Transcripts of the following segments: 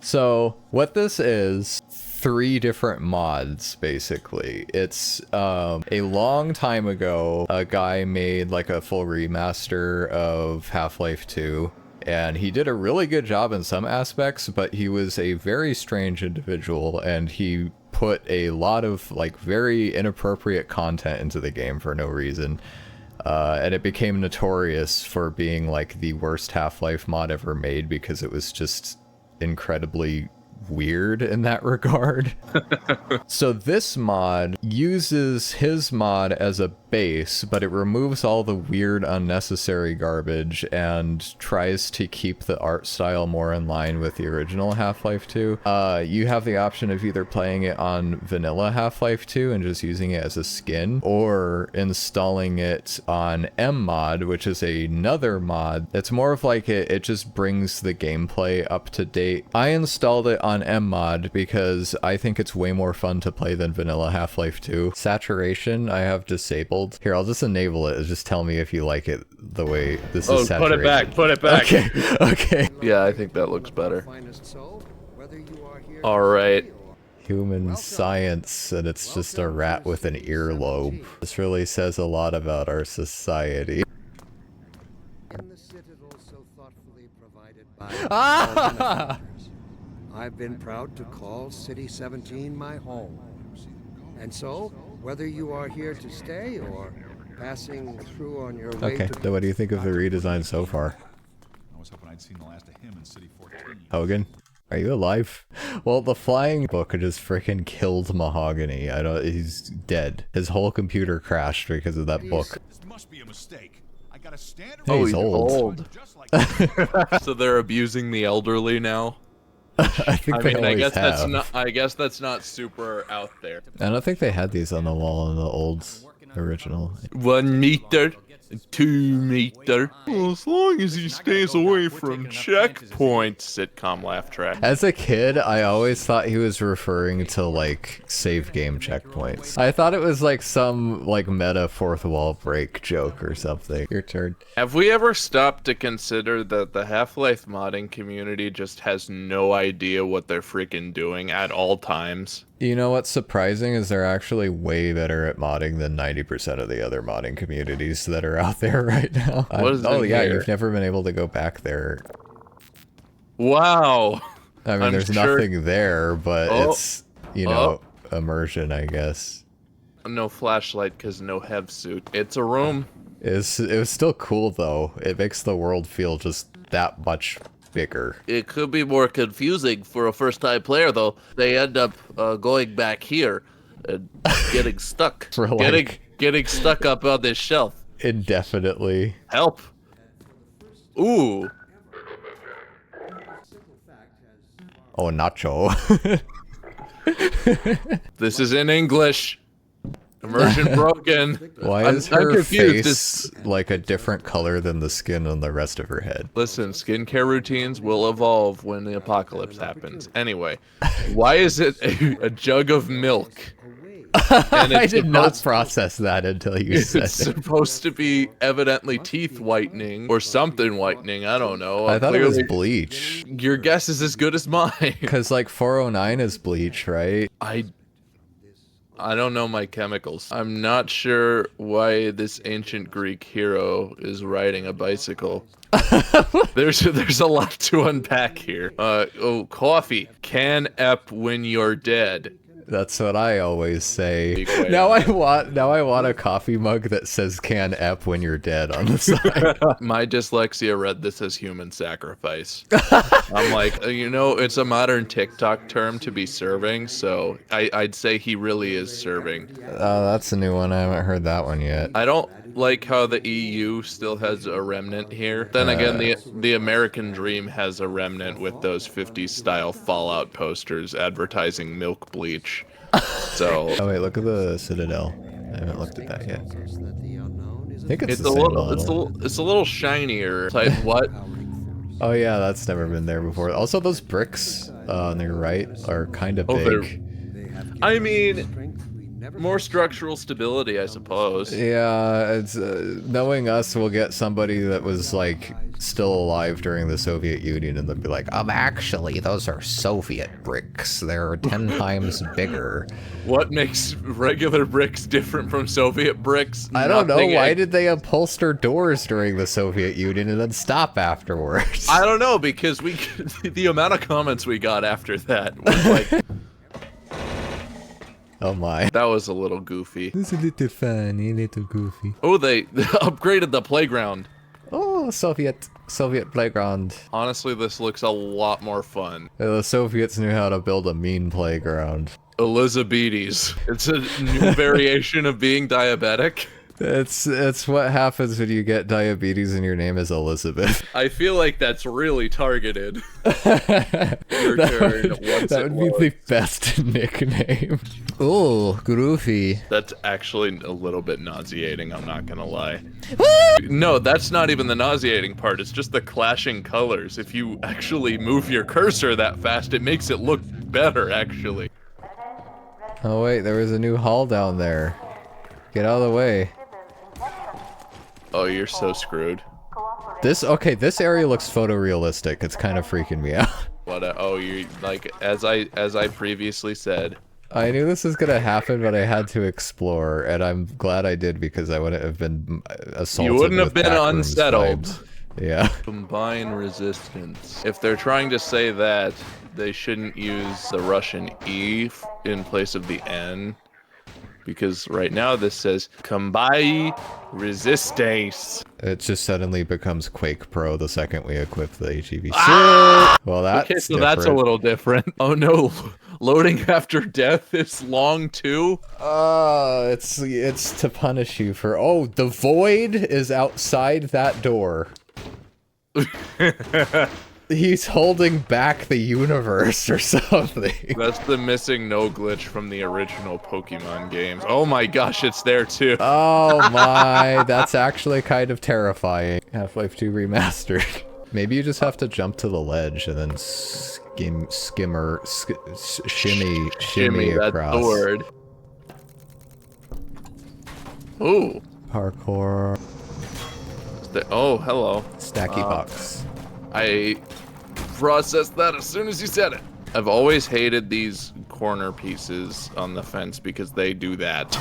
So what this is, 3 different mods basically. It's a long time ago, a guy made like a full remaster of Half-Life 2, and he did a really good job in some aspects, but he was a very strange individual, and he put a lot of like very inappropriate content into the game for no reason. And it became notorious for being like the worst Half-Life mod ever made because it was just incredibly weird in that regard. So this mod uses his mod as a base, but it removes all the weird unnecessary garbage and tries to keep the art style more in line with the original Half-Life 2. You have the option of either playing it on vanilla Half-Life 2 and just using it as a skin, or installing it on mmod, which is another mod. It's more of like it just brings the gameplay up to date. I installed it on mmod because I think it's way more fun to play than vanilla Half-Life 2. Saturation I have disabled. Here, I'll just enable it. Just tell me if you like it the way this is saturated. Put it back. Okay, okay. Yeah, I think that looks better. Alright. Human science, and it's just a rat with an earlobe. This really says a lot about our society. Ah! I've been proud to call City 17 my home. And so, whether you are here to stay or passing through on your way Okay, to... so what do you think of the redesign so far? I was hoping I'd seen the last of him in City 14. Hogan? Are you alive? Well, the flying book just freaking killed Mahogany. He's dead. His whole computer crashed because of that book. This must be a mistake. I got a standard. Hey, he's old. Just like So they're abusing the elderly now? I think they always guess have. that's not. I guess that's not super out there. I don't think they had these on the wall in the old original. 1 meter, 2 meter. Well, as long as he stays away from checkpoints. Sitcom laugh track. As a kid, I always thought he was referring to like save game checkpoints. I thought it was like some like meta fourth wall break joke or something. Your turn. Have we ever stopped to consider that the Half-Life modding community just has no idea what they're freaking doing at all times? You know what's surprising is they're actually way better at modding than 90% of the other modding communities that are out there right now. What is oh in yeah, here? you've never been able to go back there. Wow. I mean, I'm there's sure- nothing there, but Oh. it's, you know, immersion, I guess. No flashlight because no hev suit. It's a room. It was still cool though. It makes the world feel just that much bigger. It could be more confusing for a first-time player, though. They end up going back here and getting stuck. For, like- getting stuck up on this shelf. Indefinitely. Help! Ooh. Oh, Nacho. This is in English. Immersion broken. Why I'm- is I'm her confused. face like a different color than the skin on the rest of her head? Listen, skincare routines will evolve when the apocalypse happens. Anyway, why is it a jug of milk? And I it's did not supposed- process that until you said It's it. supposed to be evidently teeth whitening or something whitening. I don't know. I thought it was Clearly, bleach. your guess is as good as mine. Because like 409 is bleach, right? I don't know my chemicals. I'm not sure why this ancient Greek hero is riding a bicycle. There's a lot to unpack here. Coffee. Can ep when you're dead. That's what I always say. Be quiet. Now I want a coffee mug that says "Can ep when you're dead" on the side. My dyslexia read this as human sacrifice. I'm like, it's a modern TikTok term to be serving, so I'd say he really is serving. That's a new one. I haven't heard that one yet. I don't like how the EU still has a remnant here. Then again, the American dream has a remnant with those 50s style Fallout posters advertising milk bleach. So Oh wait, look at the Citadel. I haven't looked at that yet. I think it's it's the a same little model. it's a little shinier. Type what? Oh yeah, that's never been there before. Also, those bricks on your right are kind of they're- big. I mean, more structural stability, I suppose. Yeah, it's knowing us, we'll get somebody that was like still alive during the Soviet Union and they'd be like, actually, those are Soviet bricks. They're 10 times bigger. What makes regular bricks different from Soviet bricks? I don't know. Nothing. Why did they upholster doors during the Soviet Union and then stop afterwards? I don't know, because the amount of comments we got after that was like, Oh my. that was a little goofy. It's a little funny, a little goofy. Oh, they upgraded the playground. Oh, Soviet playground. Honestly, this looks a lot more fun. The Soviets knew how to build a mean playground. Elizabethes. It's a new variation of being diabetic. It's what happens when you get diabetes and your name is Elizabeth. I feel like that's really targeted. That would be the best nickname. Oh, groovy. That's actually a little bit nauseating, I'm not gonna lie. No, that's not even the nauseating part, it's just the clashing colors. If you actually move your cursor that fast, it makes it look better, actually. Oh wait, there was a new hall down there. Get out of the way. Oh, you're so screwed. This area looks photorealistic. It's kind of freaking me out. What? Oh, you like as I previously said. I knew this was gonna happen, but I had to explore, and I'm glad I did because I wouldn't have been assaulted. You wouldn't have with been backrooms unsettled. vibes. Yeah. Combine resistance. If they're trying to say that, they shouldn't use the Russian E in place of the N. Because right now this says combine resistance. It just suddenly becomes Quake Pro the second we equip the HEV. Ah! Well, that's okay, so that's a little different. Oh no, loading after death is long too. It's to punish you for. Oh, the void is outside that door. He's holding back the universe or something. That's the missing no glitch from the original Pokemon games. Oh my gosh, it's there too. Oh my, that's actually kind of terrifying. Half-Life 2 Remastered. Maybe you just have to jump to the ledge and then shimmy that's across. the word. Ooh. Parkour. Oh, hello. Stacky box. I processed that as soon as you said it. I've always hated these corner pieces on the fence because they do that.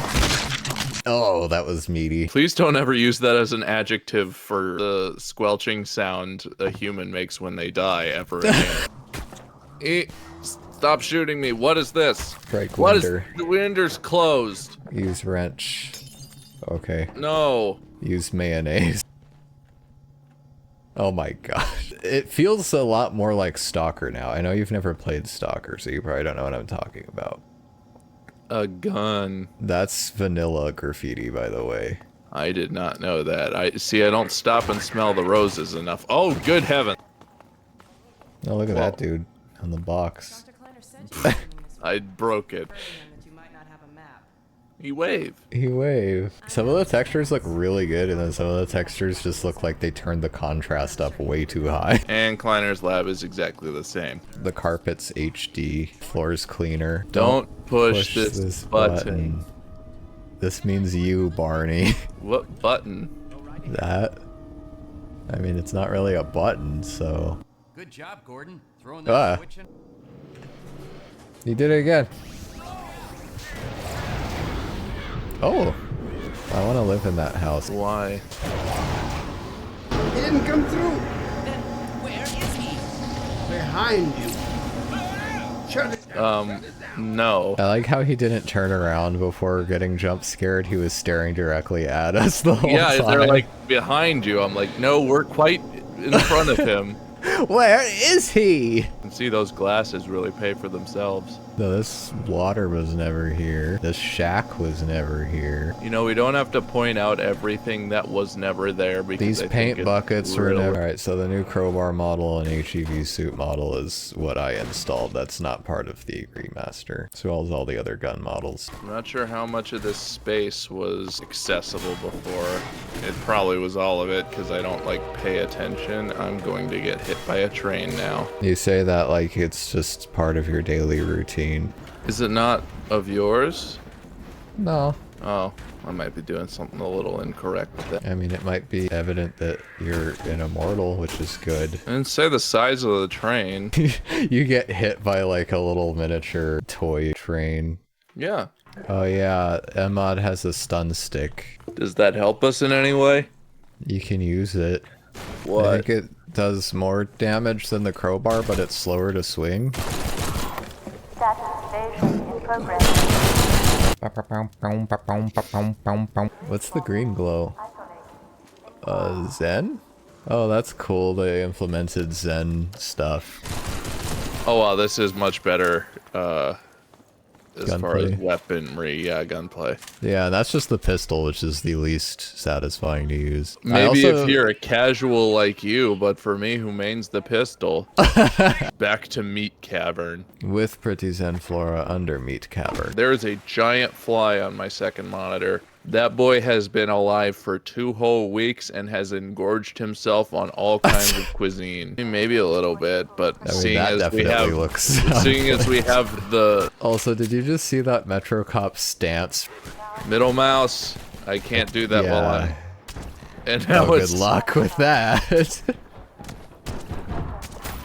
Oh, that was meaty. Please don't ever use that as an adjective for the squelching sound a human makes when they die ever again. Stop shooting me. What is this? Strike What is winder. the winder's closed? Use wrench. Okay. No. Use mayonnaise. Oh my gosh. It feels a lot more like Stalker now. I know you've never played Stalker, so you probably don't know what I'm talking about. A gun. That's vanilla graffiti, by the way. I did not know that. I don't stop and smell the roses enough. Oh, good heaven. Oh, look at that dude on the box. I broke it. He waved. He waved. Some of the textures look really good, and then some of the textures just look like they turned the contrast up way too high. And Kleiner's lab is exactly the same. The carpet's HD. Floor's cleaner. Don't push this button. This means you, Barney. What button? That. I mean, it's not really a button, so. Good job, Gordon. Throwing that switch in. You did it again. Oh, I want to live in that house. Why? He didn't come through. Then where is he? Behind you. Shut it. No. I like how he didn't turn around before getting jump scared. He was staring directly at us the whole time. Yeah, they're like behind you. I'm like, no, we're quite in front of him. Where is he? You can see those glasses really pay for themselves. No, this water was never here. This shack was never here. You know, we don't have to point out everything that was never there because These I think paint it's buckets were real. never. Alright, so the new crowbar model and HEV suit model is what I installed. That's not part of the remaster, as well as all the other gun models. I'm not sure how much of this space was accessible before. It probably was all of it because I don't like pay attention. I'm going to get hit by a train now. You say that like it's just part of your daily routine. Is it not of yours? No, Oh, I might be doing something a little incorrect with that. I mean, it might be evident that you're an immortal, which is good. I didn't say the size of the train. You get hit by like a little miniature toy train. Yeah. Oh yeah, Emod has a stun stick. Does that help us in any way? You can use it. I What? think it does more damage than the crowbar, but it's slower to swing. Status evasion in progress. What's the green glow? Zen? Oh, that's cool. They implemented Zen stuff. Oh wow, this is much better. As far as Gunplay. weaponry, yeah, gunplay. Yeah, that's just the pistol, which is the least satisfying to use. Maybe if you're a casual like you, but for me who mains the pistol, back to Meat Cavern. with Pretty Zen Flora under Meat Cavern. There is a giant fly on my second monitor. That boy has been alive for 2 whole weeks and has engorged himself on all kinds of cuisine. Maybe a little bit, but I mean, seeing that as we definitely have, looks. seeing as we have the Also, did you just see that Metro Cop stance? middle mouse, I can't do that while I'm. And now Oh, it's. good luck with that.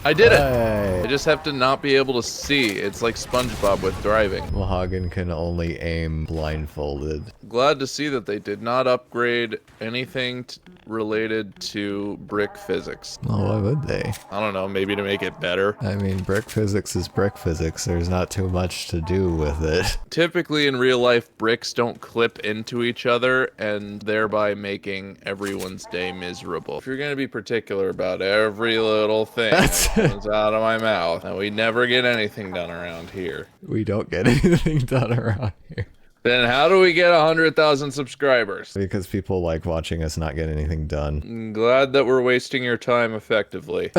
I did it. Hey. I just have to not be able to see. It's like SpongeBob with driving. Mahagan can only aim blindfolded. Glad to see that they did not upgrade anything related to brick physics. Well, why would they? I don't know, maybe to make it better. I mean, brick physics is brick physics. There's not too much to do with it. Typically in real life, bricks don't clip into each other and thereby making everyone's day miserable. If you're gonna be particular about every little thing that comes out of my mouth, then we never get anything done around here. We don't get anything done around here. Then how do we get 100,000 subscribers? Because people like watching us not get anything done. I'm glad that we're wasting your time effectively.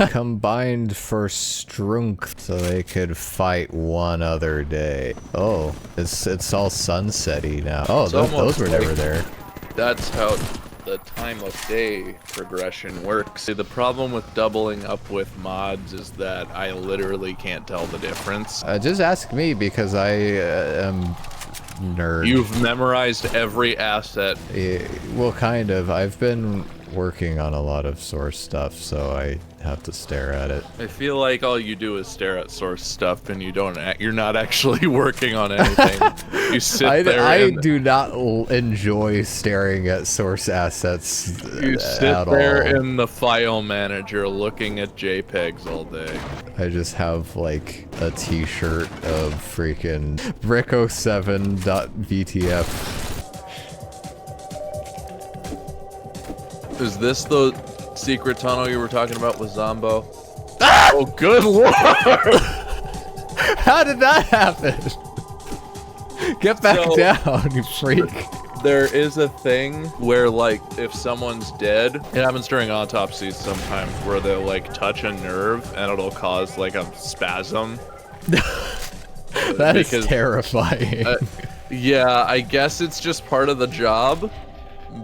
Combined for strength so they could fight one other day. Oh, it's all sunsetty now. Oh, It's those almost were like- never there. That's how the time of day progression works. See, the problem with doubling up with mods is that I literally can't tell the difference. Just ask me because I am nerd. You've memorized every asset. Well, kind of. I've been working on a lot of source stuff, so I have to stare at it. I feel like all you do is stare at source stuff and you're not actually working on anything. You sit there I and do not enjoy staring at source assets you sit at there all. in the file manager looking at JPEGs all day. I just have like a t-shirt of freaking brick07.vtf. Is this the secret tunnel you were talking about with Zombo? Oh, good lord! How did that happen? Get back So- down, you freak. There is a thing where, like, if someone's dead, it happens during autopsies sometimes, where they'll, like, touch a nerve and it'll cause, like, a spasm. That is Because- terrifying. Yeah, I guess it's just part of the job,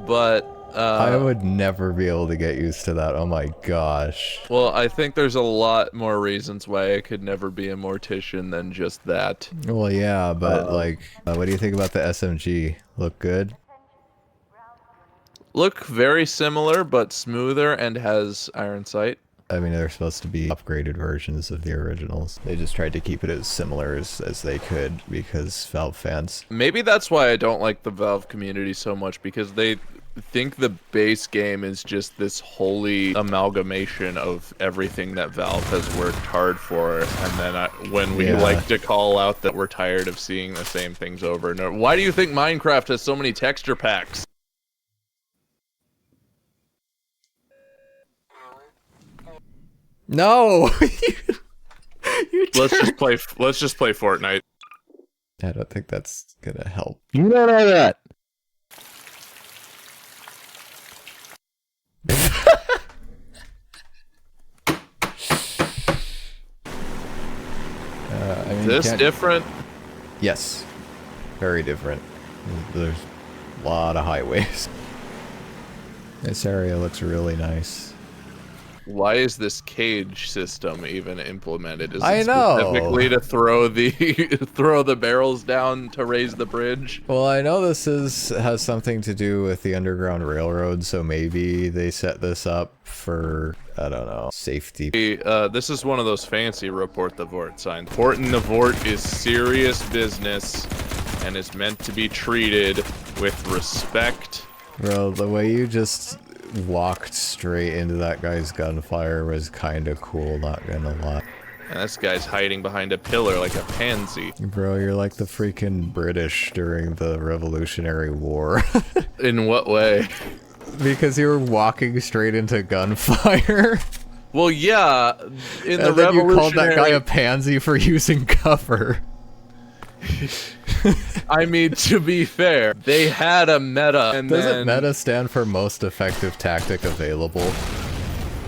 but, I would never be able to get used to that. Oh my gosh. well, I think there's a lot more reasons why I could never be a mortician than just that. Well, yeah, but like, what do you think about the SMG? Look good? Look very similar, but smoother and has iron sight. I mean, they're supposed to be upgraded versions of the originals. They just tried to keep it as similar as they could because Valve fans. Maybe that's why I don't like the Valve community so much, because they think the base game is just this holy amalgamation of everything that Valve has worked hard for, and then when we Yeah. like to call out that we're tired of seeing the same things over and over. Why do you think Minecraft has so many texture packs? No! You Let's just play Fortnite. I don't think that's gonna help. You don't know that. I mean, Is you this can't- different? Yes. Very different. There's a lot of highways. This area looks really nice. Why is this cage system even implemented? Is it I know. specifically to throw the throw the barrels down to raise the bridge? Well, I know this has something to do with the Underground Railroad, so maybe they set this up for, I don't know, safety. This is one of those fancy Report the Vort signs. Fort in the Vort is serious business and is meant to be treated with respect. Bro, the way you just walked straight into that guy's gunfire was kind of cool, not gonna lie. And this guy's hiding behind a pillar like a pansy. Bro, you're like the freaking British during the Revolutionary War. In what way? Because you were walking straight into gunfire. Well, yeah, in the And then you called that guy Revolutionary... a pansy for using cover. I mean, to be fair, they had a meta, and Doesn't then... meta stand for most effective tactic available?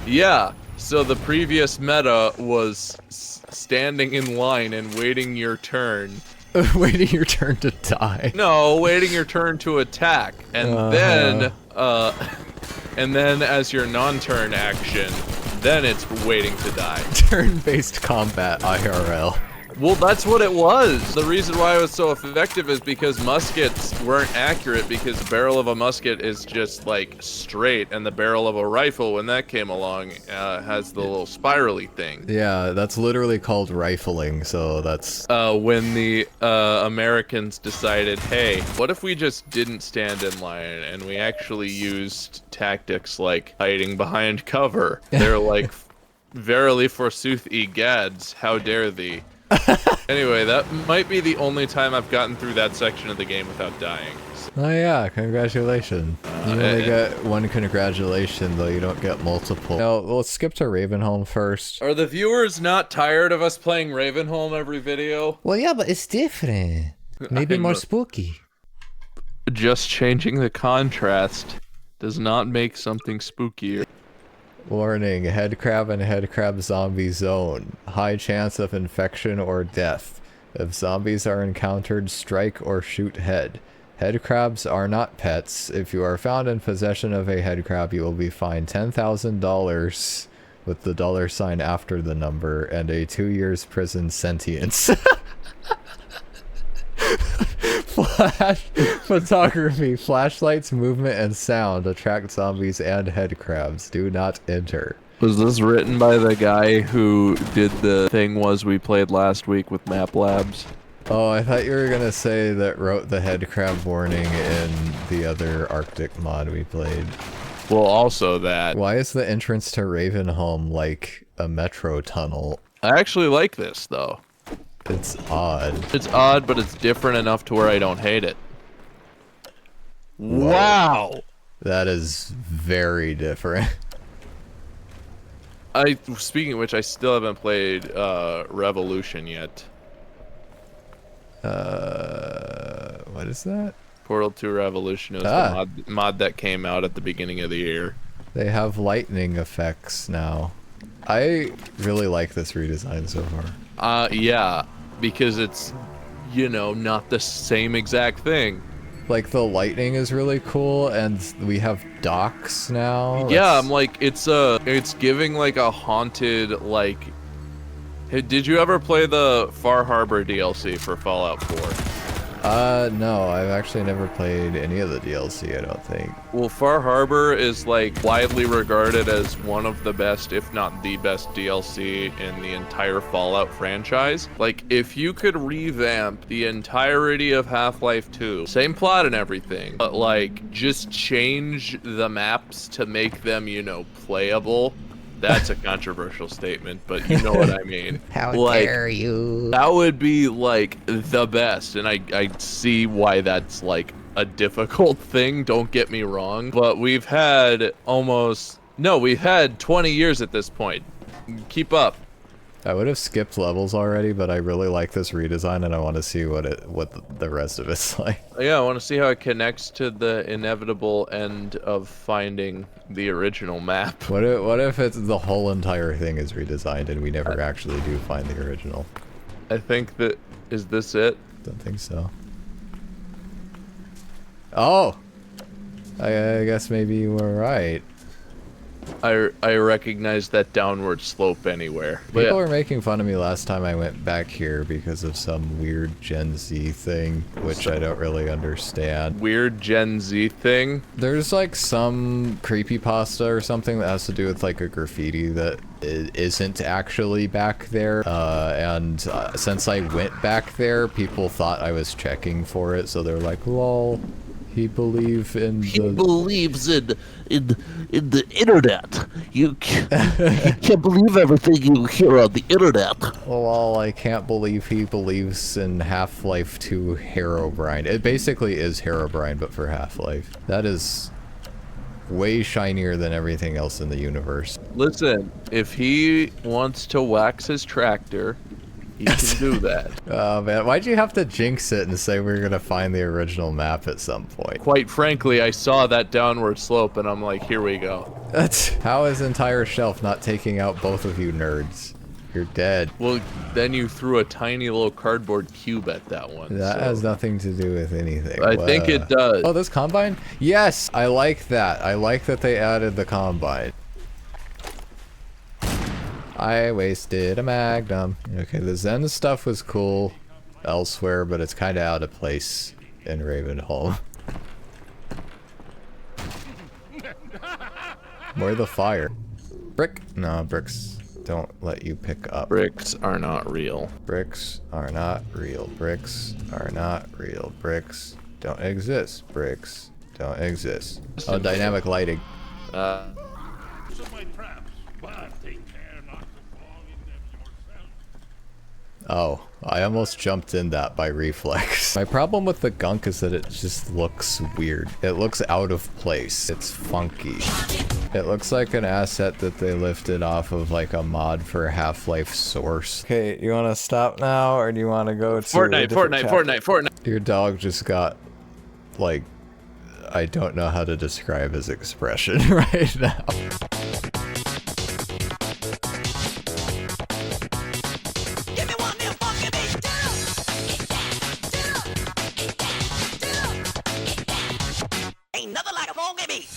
Yeah, so the previous meta was standing in line and waiting your turn. Waiting your turn to die. No, waiting your turn to attack, and then as your non-turn action, then it's waiting to die. Turn-based combat IRL. Well, that's what it was. The reason why it was so effective is because muskets weren't accurate, because the barrel of a musket is just like straight, and the barrel of a rifle, when that came along, has the little spirally thing. Yeah, that's literally called rifling, so that's... When the Americans decided, hey, what if we just didn't stand in line and we actually used tactics like hiding behind cover? They're like, verily forsooth egads, how dare thee. Anyway, that might be the only time I've gotten through that section of the game without dying. Oh yeah, congratulations. You only get one congratulation, though you don't get multiple. Now, let's skip to Ravenholm first. Are the viewers not tired of us playing Ravenholm every video? Well, yeah, but it's different. Maybe more spooky. Just changing the contrast does not make something spookier. Warning, headcrab and headcrab zombie zone. High chance of infection or death. If zombies are encountered, strike or shoot head. Headcrabs are not pets. If you are found in possession of a headcrab, you will be fined $10,000 with the $ after the number and a 2 years prison sentence. Flash photography, flashlights, movement, and sound attract zombies and headcrabs. Do not enter. Was this written by the guy who did the thing was we played last week with Map Labs? Oh, I thought you were gonna say that wrote the headcrab warning in the other Arctic mod we played. Well, also that. Why is the entrance to Ravenholm like a metro tunnel? I actually like this, though. It's odd. It's odd, but it's different enough to where I don't hate it. Whoa. Wow! That is very different. Speaking of which, I still haven't played Revolution yet. What is that? Portal 2 Revolution is the mod that came out at the beginning of the year. They have lightning effects now. I really like this redesign so far. Yeah, because it's, you know, not the same exact thing. Like, the lightning is really cool, and we have docks now. Yeah, I'm like, it's giving like a haunted, like... Hey, did you ever play the Far Harbor DLC for Fallout 4? No, I've actually never played any of the DLC, I don't think. Well, Far Harbor is like widely regarded as one of the best, if not the best DLC in the entire Fallout franchise. Like, if you could revamp the entirety of Half-Life 2, same plot and everything, but like, just change the maps to make them, you know, playable. That's a controversial statement, but you know what I mean. How like, dare you? That would be like the best, and I see why that's like a difficult thing, don't get me wrong, but we've had we've had 20 years at this point. Keep up. I would have skipped levels already, but I really like this redesign and I want to see what the rest of it's like. Yeah, I want to see how it connects to the inevitable end of finding the original map. What if it's the whole entire thing is redesigned and we never actually do find the original? I think that, is this it? Don't think so. Oh! I guess maybe you were right. I recognize that downward slope anywhere. But People yeah, were making fun of me last time I went back here because of some weird Gen Z thing, which I don't really understand. weird Gen Z thing. There's like some creepypasta or something that has to do with like a graffiti that isn't actually back there. Since I went back there, people thought I was checking for it, so they're like, lol, he believes in He the... believes in the internet. You can't believe everything you hear on the internet. Lol, I can't believe he believes in Half-Life 2 Herobrine. It basically is Herobrine, but for Half-Life. That is way shinier than everything else in the universe. Listen, if he wants to wax his tractor, he can do that. Oh man, why'd you have to jinx it and say we were gonna find the original map at some point? Quite frankly, I saw that downward slope and I'm like, here we go. That's how is entire shelf not taking out both of you nerds? You're dead. Well, then you threw a tiny little cardboard cube at that one. That so- has nothing to do with anything. I think it does. Oh, this combine? Yes, I like that. I like that they added the combine. I wasted a magnum. Okay, the Zen stuff was cool elsewhere, but it's kind of out of place in Ravenholm. Where the fire? Brick? No, bricks don't let you pick up. Bricks are not real. Bricks are not real. Bricks are not real. Bricks don't exist. Bricks don't exist. Oh, dynamic lighting. Oh, I almost jumped in that by reflex. My problem with the gunk is that it just looks weird. It looks out of place. It's funky. It looks like an asset that they lifted off of like a mod for Half-Life Source. Okay, you want to stop now or do you want to go to Fortnite. Your dog just got like, I don't know how to describe his expression right now. Ain't nothing like a funky beat.